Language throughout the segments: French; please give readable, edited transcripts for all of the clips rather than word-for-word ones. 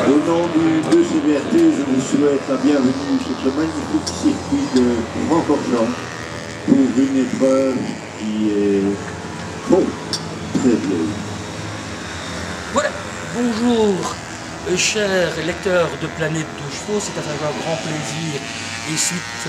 Au nom du 2CVRT, je vous souhaite la bienvenue sur ce magnifique circuit de Francorchamps pour une épreuve qui est très vieille. Voilà, bonjour chers lecteurs de Planète de Chevaux, c'est avec un grand plaisir et suite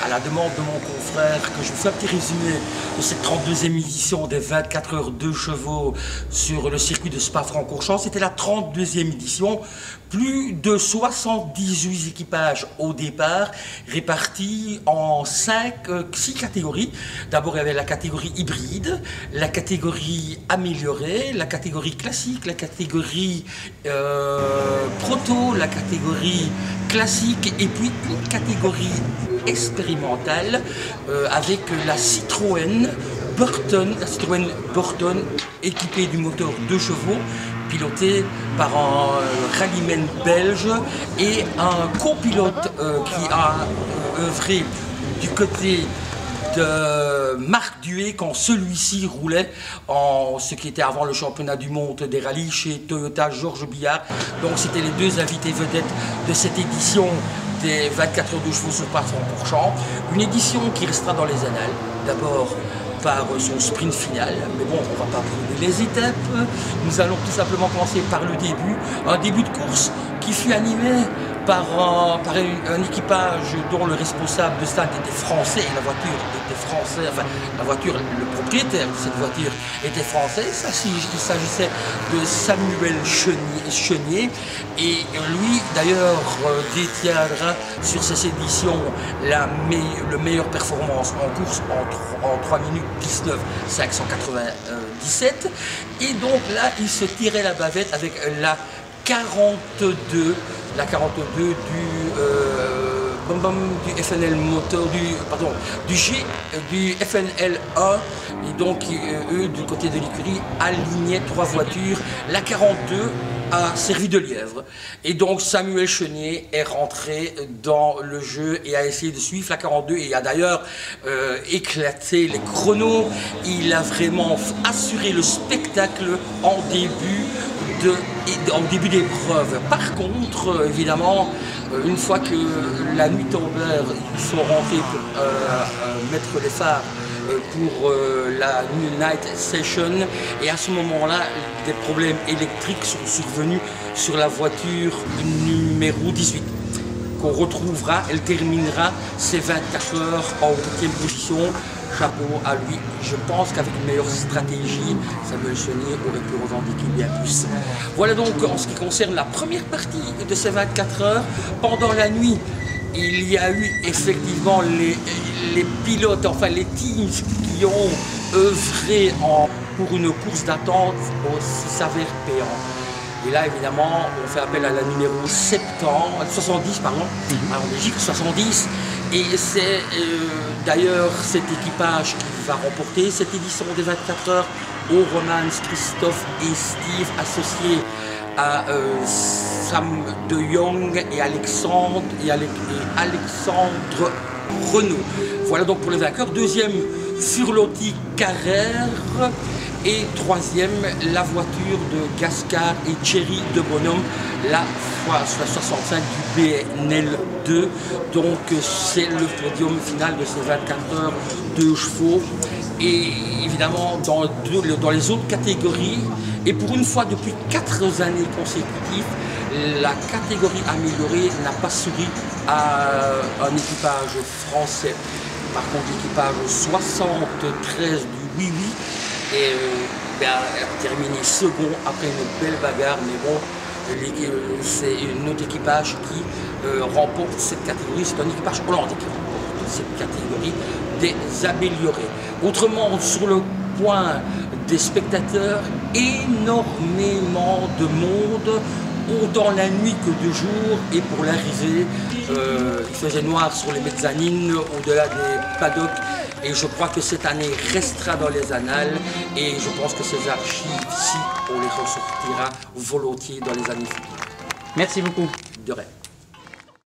à la demande de mon confrère que je vous fais un petit résumé de cette 32e édition des 24 heures de chevaux sur le circuit de Spa-Francorchamps. C'était la 32e édition, plus de 78 équipages au départ, répartis en 6 catégories. D'abord il y avait la catégorie hybride, la catégorie améliorée, la catégorie classique, la catégorie proto, la catégorie classique et puis une catégorie expérimentale avec la Citroën Burton équipée du moteur 2 chevaux, piloté par un rallyman belge et un copilote qui a œuvré du côté de Marc Duet quand celui-ci roulait en ce qui était avant le championnat du monde des rallyes chez Toyota Georges Billard. Donc c'était les deux invités vedettes de cette édition des 24 heures de chevaux sur Spa-Francorchamps. Une édition qui restera dans les annales, d'abord par son sprint final, mais bon, on ne va pas brûler les étapes. Nous allons tout simplement commencer par le début, un début de course qui fut animé par un équipage dont le responsable de stade était français et la voiture était française, enfin la voiture, le propriétaire de cette voiture était français. Il s'agissait de Samuel Chenier et lui d'ailleurs détiendra sur cette édition le meilleure performance en course en 3 minutes 19 597 et donc là il se tirait la bavette avec la 42 du FNL moteur, du FNL 1 et donc eux du côté de l'écurie alignaient 3 voitures. La 42 a servi de lièvre et donc Samuel Chenier est rentré dans le jeu et a essayé de suivre la 42 et a d'ailleurs éclaté les chronos. Il a vraiment assuré le spectacle en début d'épreuve. Par contre, évidemment, une fois que la nuit tombait, ils sont rentrés pour mettre les phares pour la Night Session et à ce moment-là, des problèmes électriques sont survenus sur la voiture numéro 18 qu'on retrouvera. Elle terminera ses 24 heures en 8e position. Chapeau à lui. Je pense qu'avec une meilleure stratégie, Samuel Chenier aurait pu revendiquer bien plus. Voilà donc en ce qui concerne la première partie de ces 24 heures. Pendant la nuit, il y a eu effectivement les pilotes, enfin les teams qui ont œuvré pour une course d'attente qui s'avère payant. Et là, évidemment, on fait appel à la numéro 70, pardon, en Belgique, 70. Et c'est d'ailleurs cet équipage qui va remporter cette édition des 24 heures aux Romans, Christophe et Steve, associés à Sam de Jong et Alexandre Renaud. Voilà donc pour les vainqueurs. Deuxième, Furlotti Carrère. Et troisième, la voiture de Gascar et Thierry de Bonhomme, la fois 65 du BNL 2. Donc c'est le podium final de ces 24 heures de chevaux. Et évidemment, dans les autres catégories, et pour une fois depuis 4 années consécutives, la catégorie améliorée n'a pas souri à un équipage français. Par contre, l'équipage 73 du Oui et a terminé second après une belle bagarre, mais bon, c'est un autre équipage qui remporte cette catégorie, c'est un équipage hollandais qui remporte cette catégorie des améliorés. Autrement, sur le point des spectateurs, énormément de monde, autant la nuit que de jour, et pour l'arrivée, il faisait noir sur les mezzanines, au-delà des paddocks. Et je crois que cette année restera dans les annales et je pense que ces archives-ci, on les ressortira volontiers dans les années futures. Merci beaucoup. De rien.